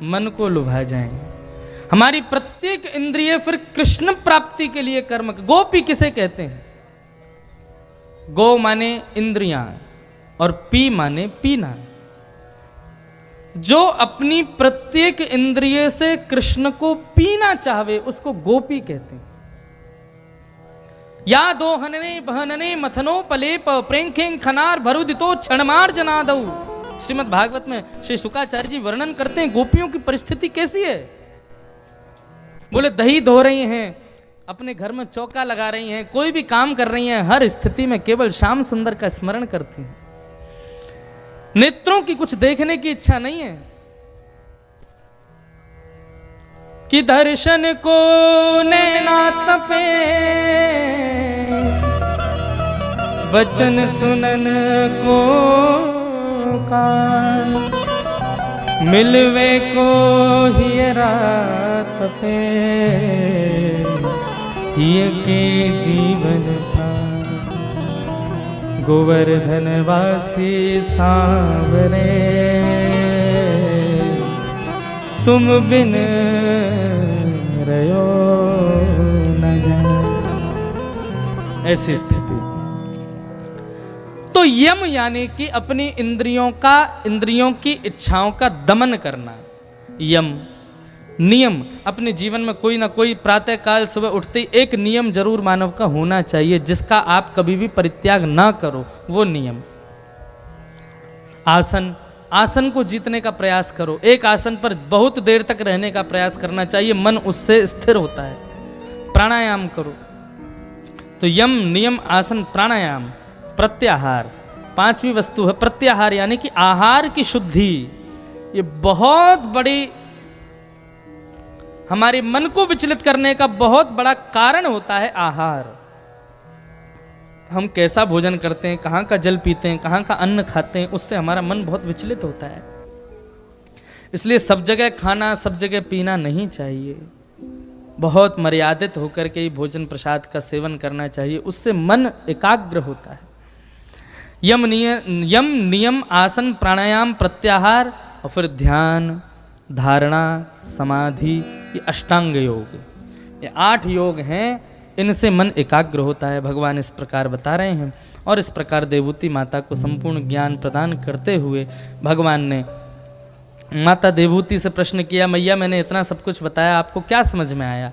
मन को लुभा जाएं। हमारी प्रत्येक इंद्रिय फिर कृष्ण प्राप्ति के लिए कर्म। गोपी किसे कहते हैं? गो माने इंद्रियां और पी माने पीना। जो अपनी प्रत्येक इंद्रिय से कृष्ण को पीना चाहे उसको गोपी कहते हैं। या दो हनने बहनने मथनो पलेप प्रेंखें खनार भरुदितो क्षणमार जनादऊ। श्रीमद् भागवत में श्री शुकाचार्य जी वर्णन करते हैं गोपियों की परिस्थिति कैसी है। बोले दही धो रही हैं, अपने घर में चौका लगा रही हैं, कोई भी काम कर रही हैं, हर स्थिति में केवल श्याम सुंदर का स्मरण करती हैं। नेत्रों की कुछ देखने की इच्छा नहीं है कि दर्शन को नैना तपे, वचन सुनन को कान, मिलवे को हियरा तपे, ये के जीवन प्राण। गोवर्धन वासी सांवरे, तुम बिन रयो न जाए। ऐसी स्थिति। तो यम यानी कि अपनी इंद्रियों की इच्छाओं का दमन करना। यम नियम। अपने जीवन में कोई ना कोई प्रातः काल सुबह उठते ही एक नियम जरूर मानव का होना चाहिए जिसका आप कभी भी परित्याग ना करो, वो नियम। आसन को जीतने का प्रयास करो। एक आसन पर बहुत देर तक रहने का प्रयास करना चाहिए, मन उससे स्थिर होता है। प्राणायाम करो। तो यम नियम आसन प्राणायाम। प्रत्याहार, पांचवी वस्तु है प्रत्याहार, यानी कि आहार की शुद्धि। ये बहुत बड़ी हमारे मन को विचलित करने का बहुत बड़ा कारण होता है आहार। हम कैसा भोजन करते हैं, कहाँ का जल पीते हैं, कहाँ का अन्न खाते हैं, उससे हमारा मन बहुत विचलित होता है। इसलिए सब जगह खाना, सब जगह पीना नहीं चाहिए। बहुत मर्यादित होकर के ही भोजन प्रसाद का सेवन करना चाहिए, उससे मन एकाग्र होता है। यम नियम आसन प्राणायाम प्रत्याहार और फिर ध्यान, धारणा, समाधि, ये अष्टांग योग। ये 8 योग हैं, इनसे मन एकाग्र होता है। भगवान इस प्रकार बता रहे हैं। और इस प्रकार देवहूति माता को संपूर्ण ज्ञान प्रदान करते हुए भगवान ने माता देवहूति से प्रश्न किया, मैया मैंने इतना सब कुछ बताया, आपको क्या समझ में आया?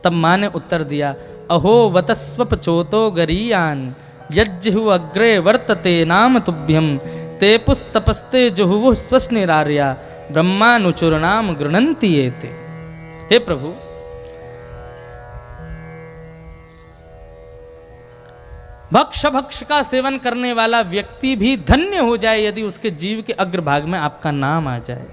तब माँ ने उत्तर दिया, अहो वतस्वप चोतो गरीयान यज्जहु अग्रे वर्तते नाम तुभ्यम ते पुस्तपस्ते जुहुः स्वस्निरार्या ब्रह्मानुचुरनाम गृणन्ति एते। हे प्रभु, भक्ष का सेवन करने वाला व्यक्ति भी धन्य हो जाए यदि उसके जीव के अग्रभाग में आपका नाम आ जाए।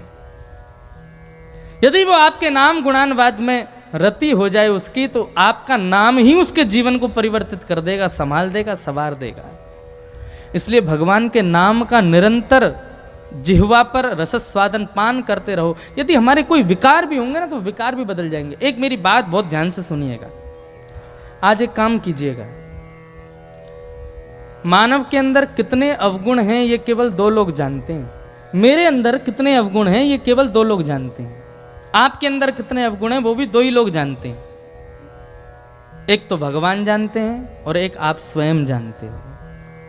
यदि वो आपके नाम गुणानुवाद में रति हो जाए उसकी, तो आपका नाम ही उसके जीवन को परिवर्तित कर देगा, संभाल देगा, संवार देगा। इसलिए भगवान के नाम का निरंतर जिह्वा पर रसस्वादन पान करते रहो। यदि हमारे कोई विकार भी होंगे ना, तो विकार भी बदल जाएंगे। एक मेरी बात बहुत ध्यान से सुनिएगा। आज एक काम कीजिएगा, मानव के अंदर कितने अवगुण हैं ये केवल 2 लोग जानते हैं। मेरे अंदर कितने अवगुण हैं ये केवल 2 लोग जानते हैं। आपके अंदर कितने अवगुण हैं वो भी 2 ही लोग जानते हैं। एक तो भगवान जानते हैं और एक आप स्वयं जानते हो,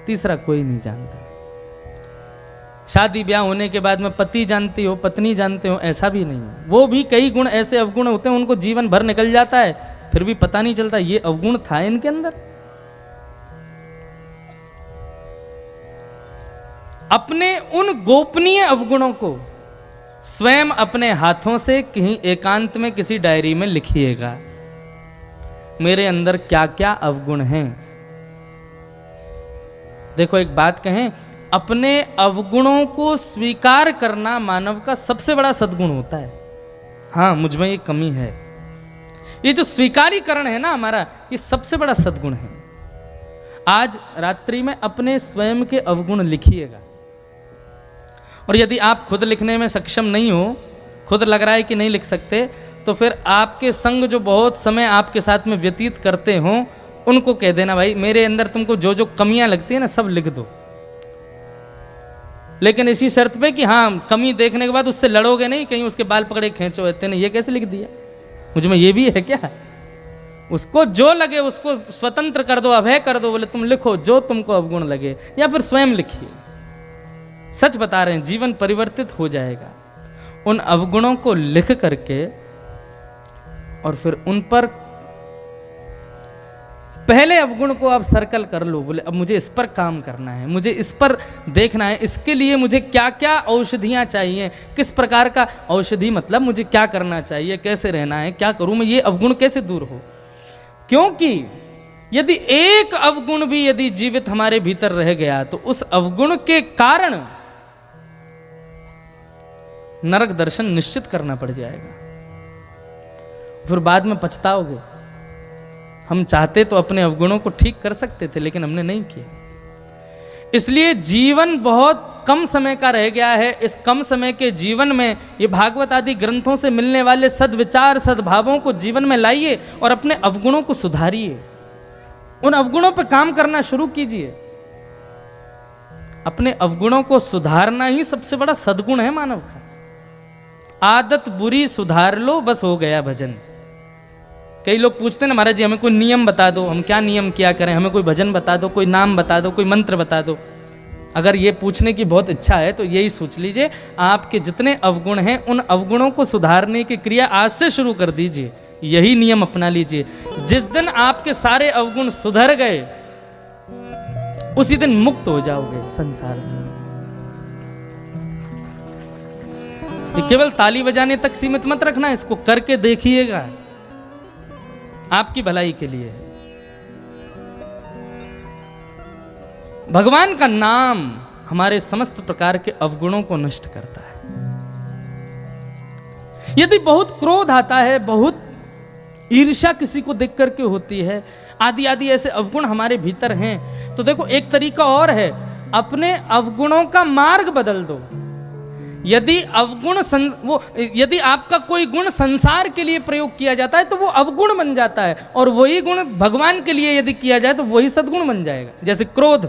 तीसरा कोई नहीं जानता। शादी ब्याह होने के बाद में पति जानते हो, पत्नी जानते हो, ऐसा भी नहीं है। वो भी कई गुण ऐसे अवगुण होते हैं, उनको जीवन भर निकल जाता है, फिर भी पता नहीं चलता ये अवगुण था इनके अंदर। अपने उन गोपनीय अवगुणों को स्वयं अपने हाथों से कहीं एकांत में किसी डायरी में लिखिएगा, मेरे अंदर क्या क्या अवगुण हैं। देखो एक बात कहें, अपने अवगुणों को स्वीकार करना मानव का सबसे बड़ा सद्गुण होता है। हाँ, मुझ में ये कमी है, ये जो स्वीकारीकरण है ना हमारा, ये सबसे बड़ा सद्गुण है। आज रात्रि में अपने स्वयं के अवगुण लिखिएगा। और यदि आप खुद लिखने में सक्षम नहीं हो, खुद लग रहा है कि नहीं लिख सकते, तो फिर आपके संग जो बहुत समय आपके साथ में व्यतीत करते हो, उनको कह देना, भाई मेरे अंदर तुमको जो जो कमियां लगती है ना सब लिख दो। लेकिन इसी शर्त पे कि हाँ कमी देखने के बाद उससे लड़ोगे नहीं, कहीं उसके बाल पकड़े खींचो। तेने ये कैसे लिख दिया, मुझ में ये भी है क्या? उसको जो लगे उसको स्वतंत्र कर दो, अभय कर दो। बोले तुम लिखो जो तुमको अवगुण लगे, या फिर स्वयं लिखिए। सच बता रहे हैं, जीवन परिवर्तित हो जाएगा उन अवगुणों को लिख करके, और फिर उन पर पहले अवगुण को आप सर्कल कर लो। बोले अब मुझे इस पर काम करना है, मुझे इस पर देखना है, इसके लिए मुझे क्या क्या औषधियाँ चाहिए, किस प्रकार का औषधि मतलब मुझे क्या करना चाहिए, कैसे रहना है, क्या करूं मैं, ये अवगुण कैसे दूर हो। क्योंकि यदि एक अवगुण भी यदि जीवित हमारे भीतर रह गया तो उस अवगुण के कारण नरक दर्शन निश्चित करना पड़ जाएगा, फिर बाद में पछताओगे। हम चाहते तो अपने अवगुणों को ठीक कर सकते थे, लेकिन हमने नहीं किया। इसलिए जीवन बहुत कम समय का रह गया है। इस कम समय के जीवन में ये भागवत आदि ग्रंथों से मिलने वाले सद्विचार सद्भावों को जीवन में लाइए और अपने अवगुणों को सुधारिए। उन अवगुणों पर काम करना शुरू कीजिए। अपने अवगुणों को सुधारना ही सबसे बड़ा सद्गुण है मानव का। आदत बुरी सुधार लो, बस हो गया भजन। कई लोग पूछते हैं ना, महाराज जी हमें कोई नियम बता दो, हम क्या नियम क्या करें, हमें कोई भजन बता दो, कोई नाम बता दो, कोई मंत्र बता दो। अगर ये पूछने की बहुत इच्छा है तो यही सोच लीजिए, आपके जितने अवगुण हैं उन अवगुणों को सुधारने की क्रिया आज से शुरू कर दीजिए। यही नियम अपना लीजिए। जिस दिन आपके सारे अवगुण सुधर गए उसी दिन मुक्त हो जाओगे संसार से। ये केवल ताली बजाने तक सीमित मत रखना, इसको करके देखिएगा, आपकी भलाई के लिए है। भगवान का नाम हमारे समस्त प्रकार के अवगुणों को नष्ट करता है। यदि बहुत क्रोध आता है, बहुत ईर्ष्या किसी को देख करके होती है, आदि आदि ऐसे अवगुण हमारे भीतर हैं, तो देखो एक तरीका और है, अपने अवगुणों का मार्ग बदल दो। यदि यदि आपका कोई गुण संसार के लिए प्रयोग किया जाता है तो वो अवगुण बन जाता है, और वही गुण भगवान के लिए यदि किया जाए तो वही सद्गुण बन जाएगा। जैसे क्रोध,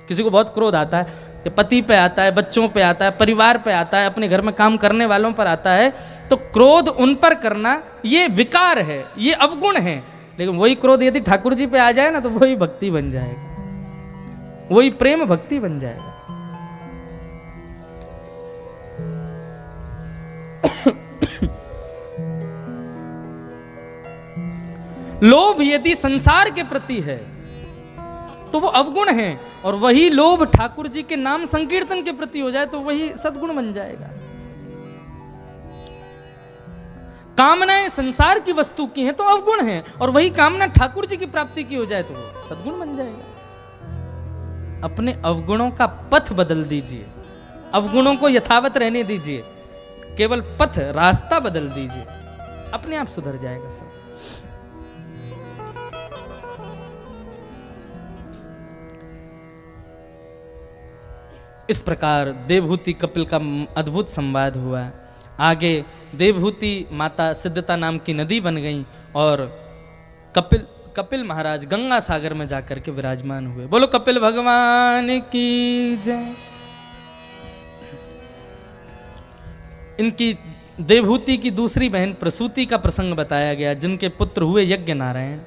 किसी को बहुत क्रोध आता है, पति पे आता है, बच्चों पे आता है, परिवार पे आता है, अपने घर में काम करने वालों पर आता है, तो क्रोध उन पर करना ये विकार है, ये अवगुण है। लेकिन वही क्रोध यदि ठाकुर जी पे आ जाए ना तो वही भक्ति बन जाएगा, वही प्रेम भक्ति बन जाएगा। लोभ यदि संसार के प्रति है तो वो अवगुण है, और वही लोभ ठाकुर जी के नाम संकीर्तन के प्रति हो जाए तो वही सद्गुण बन जाएगा। कामनाएं संसार की वस्तु की हैं तो अवगुण है, और वही कामना ठाकुर जी की प्राप्ति की हो जाए तो वो सद्गुण बन जाएगा। अपने अवगुणों का पथ बदल दीजिए, अवगुणों को यथावत रहने दीजिए, केवल पथ रास्ता बदल दीजिए, अपने आप सुधर जाएगा सब। इस प्रकार देवहूति कपिल का अद्भुत संवाद हुआ। आगे देवहूति माता सिद्धता नाम की नदी बन गई और कपिल महाराज गंगा सागर में जाकर के विराजमान हुए। बोलो कपिल भगवान की जय। इनकी देवहूति की दूसरी बहन प्रसूति का प्रसंग बताया गया, जिनके पुत्र हुए यज्ञ नारायण।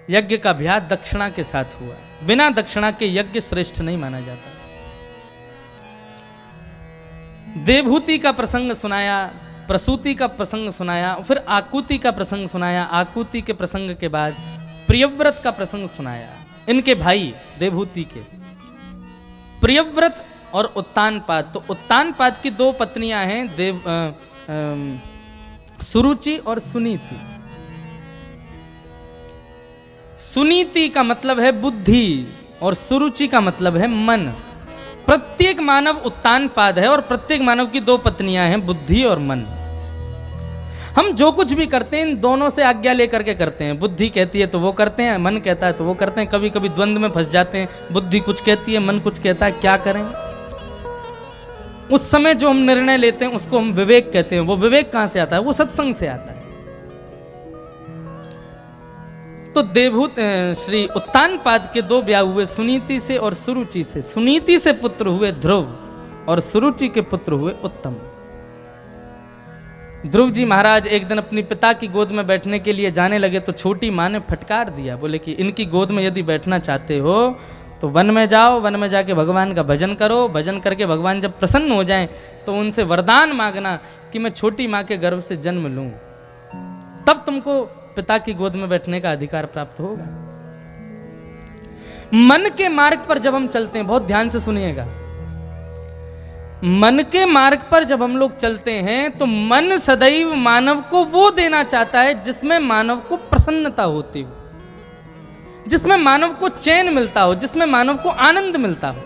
यज्ञ का ब्याह दक्षिणा के साथ हुआ, बिना दक्षिणा के यज्ञ श्रेष्ठ नहीं माना जाता। देवहूति का प्रसंग सुनाया, प्रसूति का प्रसंग सुनाया, फिर आकुति का प्रसंग सुनाया। आकुति के प्रसंग के बाद प्रियव्रत का प्रसंग सुनाया। इनके भाई देवहूति के प्रियव्रत और उत्तानपाद। तो उत्तानपाद की दो पत्नियां हैं, सुरुचि और सुनीति। सुनीति का मतलब है बुद्धि और सुरुचि का मतलब है मन। प्रत्येक मानव उत्तानपाद है और प्रत्येक मानव की दो पत्नियां हैं, बुद्धि और मन। हम जो कुछ भी करते हैं इन दोनों से आज्ञा लेकर के करते हैं। बुद्धि कहती है तो वो करते हैं, मन कहता है तो वो करते हैं। कभी कभी द्वंद्व में फंस जाते हैं, बुद्धि कुछ कहती है, मन कुछ कहता है, क्या करें। उस समय जो हम निर्णय लेते हैं उसको हम विवेक कहते हैं। वो विवेक कहां से आता है? वो सत्संग से आता है। तो देवभूत श्री उत्तानपाद के दो ब्याह हुए सुनीति से और सुरुचि से। सुनीति से पुत्र हुए ध्रुव और सुरुचि के पुत्र हुए उत्तम। ध्रुव जी महाराज एक दिन अपनी पिता की गोद में बैठने के लिए जाने लगे तो छोटी माँ ने फटकार दिया, बोले कि इनकी गोद में यदि बैठना चाहते हो तो वन में जाओ, वन में जाके भगवान का भजन करो, भजन करके भगवान जब प्रसन्न हो जाएं तो उनसे वरदान मांगना कि मैं छोटी माँ के गर्भ से जन्म लूं, तब तुमको पिता की गोद में बैठने का अधिकार प्राप्त होगा। मन के मार्ग पर जब हम चलते हैं, बहुत ध्यान से सुनिएगा, मन के मार्ग पर जब हम लोग चलते हैं तो मन सदैव मानव को वो देना चाहता है जिसमें मानव को प्रसन्नता होती हो, जिसमें मानव को चैन मिलता हो, जिसमें मानव को आनंद मिलता हो।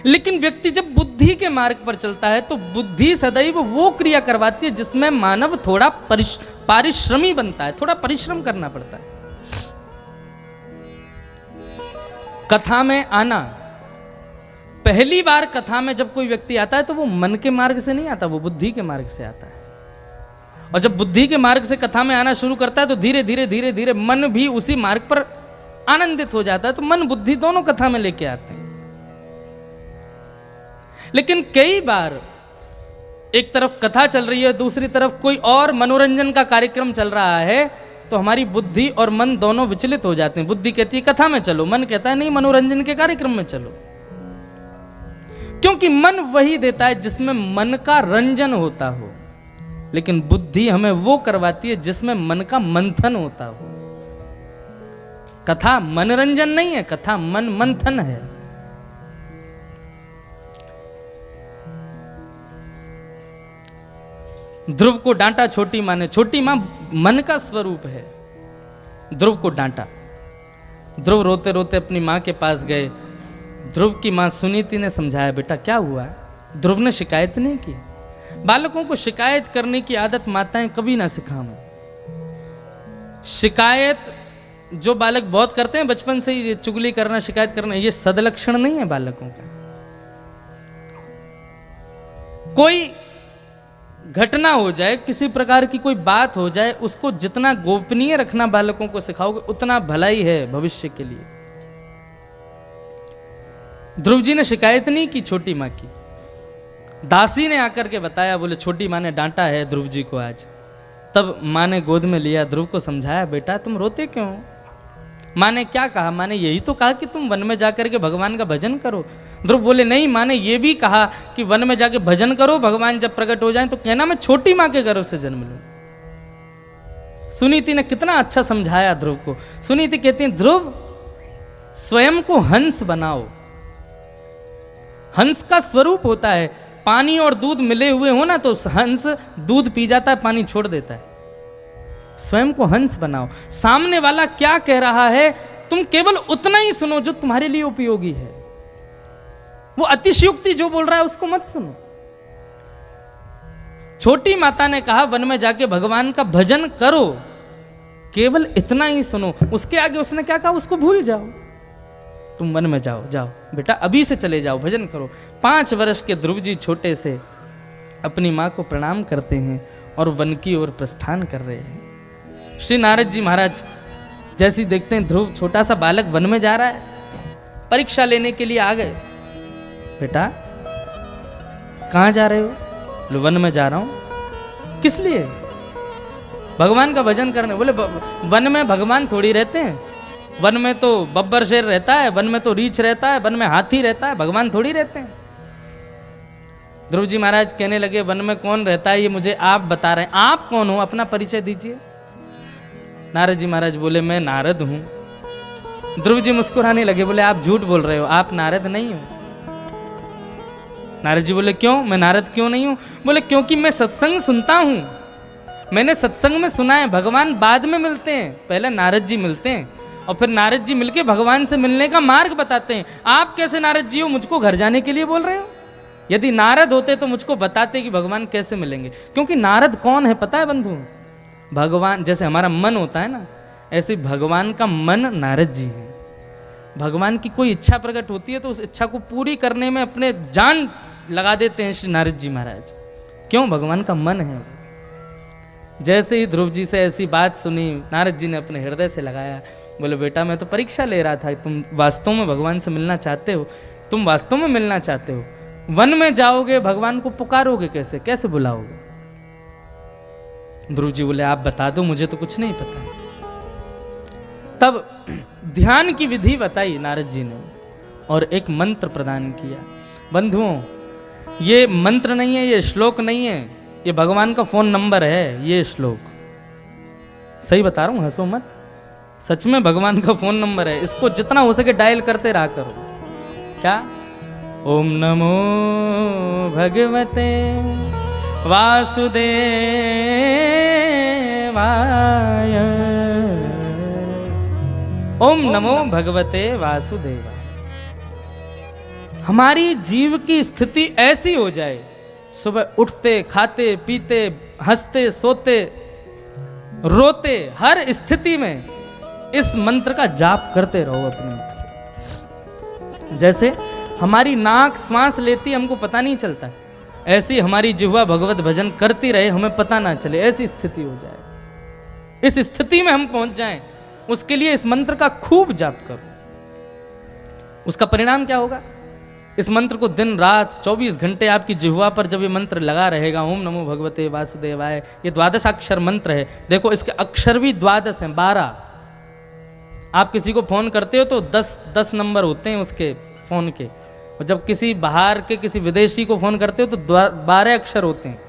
लेकिन व्यक्ति जब बुद्धि के मार्ग पर चलता है तो बुद्धि सदैव वो क्रिया करवाती है जिसमें मानव थोड़ा पारिश्रमी बनता है, थोड़ा परिश्रम करना पड़ता है। कथा में आना, पहली बार कथा में जब कोई व्यक्ति आता है तो वो मन के मार्ग से नहीं आता, वो बुद्धि के मार्ग से आता है। और जब बुद्धि के मार्ग से कथा में आना शुरू करता है तो धीरे धीरे धीरे धीरे मन भी उसी मार्ग पर आनंदित हो जाता है। तो मन बुद्धि दोनों कथा में लेके आते हैं। लेकिन कई बार एक तरफ कथा चल रही है, दूसरी तरफ कोई और मनोरंजन का कार्यक्रम चल रहा है, तो हमारी बुद्धि और मन दोनों विचलित हो जाते हैं। बुद्धि कहती है कथा में चलो, मन कहता है नहीं मनोरंजन के कार्यक्रम में चलो। क्योंकि मन वही देता है जिसमें मन का रंजन होता हो, लेकिन बुद्धि हमें वो करवाती है जिसमें मन का मंथन होता हो। कथा मनोरंजन नहीं है, कथा मन मंथन है। ध्रुव को डांटा छोटी माँ ने। छोटी माँ मन का स्वरूप है। ध्रुव को डांटा। ध्रुव रोते रोते अपनी माँ के पास गए। ध्रुव की माँ सुनीति ने समझाया, बेटा क्या हुआ? ध्रुव ने शिकायत नहीं की। बालकों को शिकायत करने की आदत माताएं कभी ना सिखाएं। शिकायत जो बालक बहुत करते हैं बचपन से ही, चुगली करना, शिकायत करना, ये सदलक्षण नहीं है बालकों का। कोई घटना हो जाए, किसी प्रकार की कोई बात हो जाए, उसको जितना गोपनीय रखना बालकों को सिखाओगे उतना भलाई है भविष्य के लिए। ध्रुव जी ने शिकायत नहीं की छोटी माँ की। दासी ने आकर के बताया, बोले छोटी माँ ने डांटा है ध्रुव जी को आज। तब माँ ने गोद में लिया, ध्रुव को समझाया, बेटा तुम रोते क्यों? माँ ने क्या कहा? माँ ने यही तो कहा कि तुम वन में जाकर के भगवान का भजन करो। ध्रुव बोले नहीं, माँ ने ये भी कहा कि वन में जाके भजन करो, भगवान जब प्रकट हो जाए तो कहना मैं छोटी माँ के गर्भ से जन्म लूं। सुनीति ने कितना अच्छा समझाया ध्रुव को। सुनीति कहती है, ध्रुव स्वयं को हंस बनाओ। हंस का स्वरूप होता है, पानी और दूध मिले हुए हो ना तो हंस दूध पी जाता है, पानी छोड़ देता है। स्वयं को हंस बनाओ। सामने वाला क्या कह रहा है तुम केवल उतना ही सुनो जो तुम्हारे लिए उपयोगी है। वो अतिशयोक्ति जो बोल रहा है उसको मत सुनो। छोटी माता ने कहा वन में जाके भगवान का भजन करो, केवल इतना ही सुनो। उसके आगे उसने क्या कहा? उसको भूल जाओ। तुम वन में जाओ, जाओ बेटा अभी से चले जाओ, भजन करो। 5 वर्ष के ध्रुव जी छोटे से अपनी माँ को प्रणाम करते हैं और वन की ओर प्रस्थान कर रहे हैं। श्री नारद जी महाराज जैसी देखते हैं ध्रुव छोटा सा बालक वन में जा रहा है, परीक्षा लेने के लिए आ गए। बेटा कहाँ जा रहे हो? वन में जा रहा हूँ। किस लिए? भगवान का भजन करने। बोले वन में भगवान थोड़ी रहते हैं, वन में तो बब्बर शेर रहता है, वन में तो रीछ रहता है, वन में हाथी रहता है, भगवान थोड़ी रहते हैं। ध्रुव जी महाराज कहने लगे वन में कौन रहता है ये मुझे आप बता रहे हैं, आप कौन हो? अपना परिचय दीजिए। नारद जी महाराज बोले मैं नारद हूं। ध्रुव जी मुस्कुराने लगे, बोले आप झूठ बोल रहे हो, आप नारद नहीं हो। नारद जी बोले क्यों? मैं नारद क्यों नहीं हूं? बोले क्योंकि मैं सत्संग सुनता हूं। मैंने सत्संग में सुना है भगवान बाद में मिलते हैं, पहले नारद जी मिलते हैं और फिर नारद जी मिलके भगवान से मिलने का मार्ग बताते हैं। आप कैसे नारद जी हो, मुझको घर जाने के लिए बोल रहे हो? यदि नारद होते तो मुझको बताते कि भगवान कैसे मिलेंगे। क्योंकि नारद कौन है पता है बंधु? भगवान जैसे हमारा मन होता है ना, ऐसे भगवान का मन नारद जी है। भगवान की कोई इच्छा प्रकट होती है तो उस इच्छा को पूरी करने में अपने जान लगा देते हैं श्री नारद जी महाराज। क्यों? भगवान का मन है। जैसे ही ध्रुव जी से ऐसी बात सुनी, नारद जी ने अपने हृदय से लगाया, बोले बेटा मैं तो परीक्षा ले रहा था, तुम वास्तव में भगवान से मिलना चाहते हो, तुम वास्तव में मिलना चाहते हो, वन में जाओगे भगवान को पुकारोगे कैसे, कैसे बुलाओगे? ध्रुव जी बोले आप बता दो, मुझे तो कुछ नहीं पता। तब ध्यान की विधि बताई नारद जी ने और एक मंत्र प्रदान किया। बंधुओं, ये मंत्र नहीं है, ये श्लोक नहीं है, ये भगवान का फोन नंबर है। ये श्लोक सही बता रहा हूं, हंसो मत, सच में भगवान का फोन नंबर है। इसको जितना हो सके डायल करते रहा करो। क्या? ओम नमो भगवते वासुदेवाय, ओम नमो भगवते वासुदेवाय। हमारी जीव की स्थिति ऐसी हो जाए, सुबह उठते, खाते, पीते, हंसते, सोते, रोते, हर स्थिति में इस मंत्र का जाप करते रहो अपने मुख से। जैसे हमारी नाक श्वास लेती हमको पता नहीं चलता, ऐसी हमारी जिह्वा भगवत भजन करती रहे, हमें पता ना चले, ऐसी स्थिति हो जाए। इस स्थिति में हम पहुंच जाएं, उसके लिए इस मंत्र का खूब जाप करो। उसका परिणाम क्या होगा? इस मंत्र को दिन रात 24 घंटे आपकी जिह्वा पर जब ये मंत्र लगा रहेगा, ओम नमो भगवते वासुदेवाय, ये 12 मंत्र है। देखो इसके अक्षर भी 12 हैं, 12। आप किसी को फोन करते हो तो 10 नंबर होते हैं उसके फोन के, और जब किसी बाहर के किसी विदेशी को फोन करते हो तो 12 अक्षर होते हैं।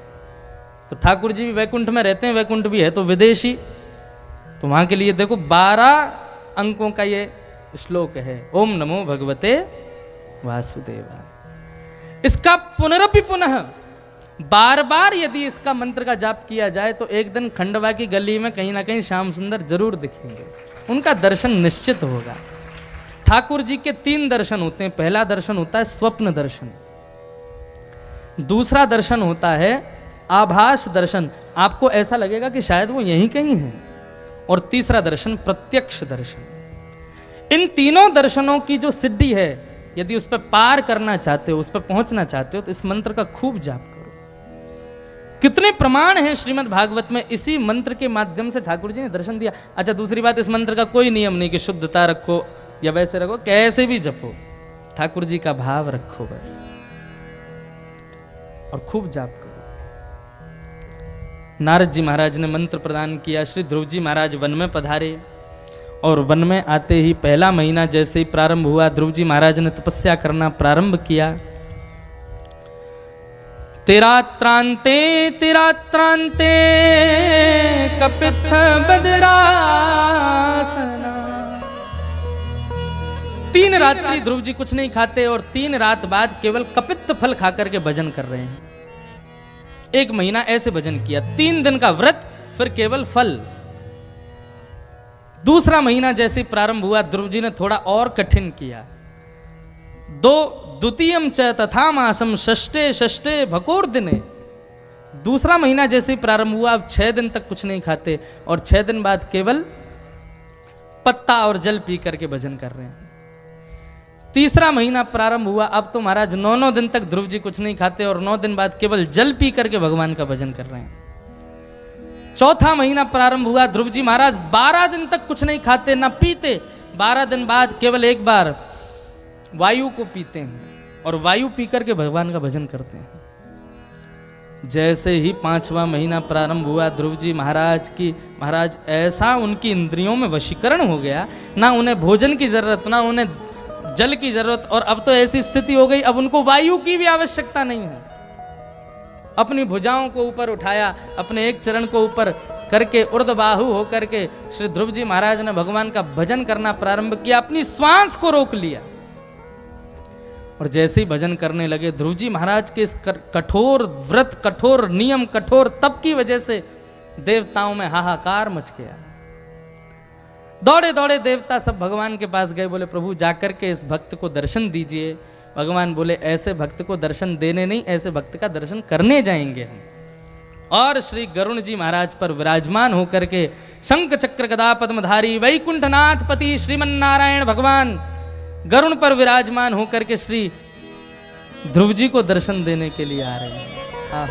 तो ठाकुर जी भी वैकुंठ में रहते हैं, वैकुंठ भी है तो विदेशी, तो वहां के लिए देखो 12 अंकों का ये श्लोक है, ओम नमो भगवते वासुदेवाय। इसका पुनरपि पुनः बार बार यदि इसका मंत्र का जाप किया जाए तो एक दिन खंडवा की गली में कहीं ना कहीं श्याम सुंदर जरूर दिखेंगे, उनका दर्शन निश्चित होगा। ठाकुर जी के 3 दर्शन होते हैं। पहला दर्शन होता है स्वप्न दर्शन, दूसरा दर्शन होता है आभास दर्शन, आपको ऐसा लगेगा कि शायद वो यहीं कहीं है, और तीसरा दर्शन प्रत्यक्ष दर्शन। इन तीनों दर्शनों की जो सिद्धि है, यदि उस पर पार करना चाहते हो, उस पर पहुंचना चाहते हो, तो इस मंत्र का खूब जाप करो। कितने प्रमाण हैं श्रीमद् भागवत में, इसी मंत्र के माध्यम से ठाकुर जी ने दर्शन दिया। अच्छा, दूसरी बात, इस मंत्र का कोई नियम नहीं कि शुद्धता रखो या वैसे रखो, कैसे भी जपो, ठाकुर जी का भाव रखो बस, और खूब जाप करो। नारद जी महाराज ने मंत्र प्रदान किया। श्री ध्रुव जी महाराज वन में पधारे, और वन में आते ही पहला महीना जैसे ही प्रारंभ हुआ, ध्रुव जी महाराज ने तपस्या करना प्रारंभ किया। तिरात्रांते तिरात्रांते कपित्थ बदरासना। 3 रात्रि ध्रुव जी कुछ नहीं खाते, और 3 रात बाद केवल कपित्थ फल खाकर के भजन कर रहे हैं। 1 महीना ऐसे भजन किया, 3 दिन का व्रत, फिर केवल फल। दूसरा महीना जैसे प्रारंभ हुआ, ध्रुव जी ने थोड़ा और कठिन किया। 2 द्वितीयम च तथा मासम षष्ठे षष्ठे भकोर दिने। दूसरा महीना जैसे प्रारंभ हुआ, अब 6 दिन तक कुछ नहीं खाते, और 6 दिन बाद केवल पत्ता और जल पी करके भजन कर रहे हैं। तीसरा महीना प्रारंभ हुआ, अब तो महाराज 9 दिन तक ध्रुव जी कुछ नहीं खाते, और 9 दिन बाद केवल जल पी करके भगवान का भजन कर रहे हैं। चौथा महीना प्रारंभ हुआ, ध्रुव जी महाराज 12 दिन तक कुछ नहीं खाते ना पीते। 12 दिन बाद केवल एक बार वायु को पीते हैं, और वायु पी करके भगवान का भजन करते हैं। जैसे ही 5वां महीना प्रारंभ हुआ, ध्रुव जी महाराज ऐसा उनकी इंद्रियों में वशीकरण हो गया, ना उन्हें भोजन की जरूरत, ना उन्हें जल की जरूरत, और अब तो ऐसी स्थिति हो गई, अब उनको वायु की भी आवश्यकता नहीं है। अपनी भुजाओं को ऊपर उठाया, अपने एक चरण को ऊपर करके ऊर्ध्वबाहु होकर के श्री ध्रुव जी महाराज ने भगवान का भजन करना प्रारंभ किया, अपनी श्वास को रोक लिया। और जैसे ही भजन करने लगे, ध्रुव जी महाराज के इस कठोर व्रत, कठोर नियम, कठोर तप की वजह से देवताओं में हाहाकार मच गया। दौड़े दौड़े देवता सब भगवान के पास गए, बोले प्रभु जाकर के इस भक्त को दर्शन दीजिए। भगवान बोले ऐसे भक्त को दर्शन देने नहीं, ऐसे भक्त का दर्शन करने जाएंगे हम। और श्री गरुण जी महाराज पर विराजमान होकर के शंख चक्र गदा पद्मधारी वैकुंठनाथ पति श्रीमन्नारायण भगवान गरुण पर विराजमान होकर के श्री ध्रुव जी को दर्शन देने के लिए आ रहे हैं। हाँ।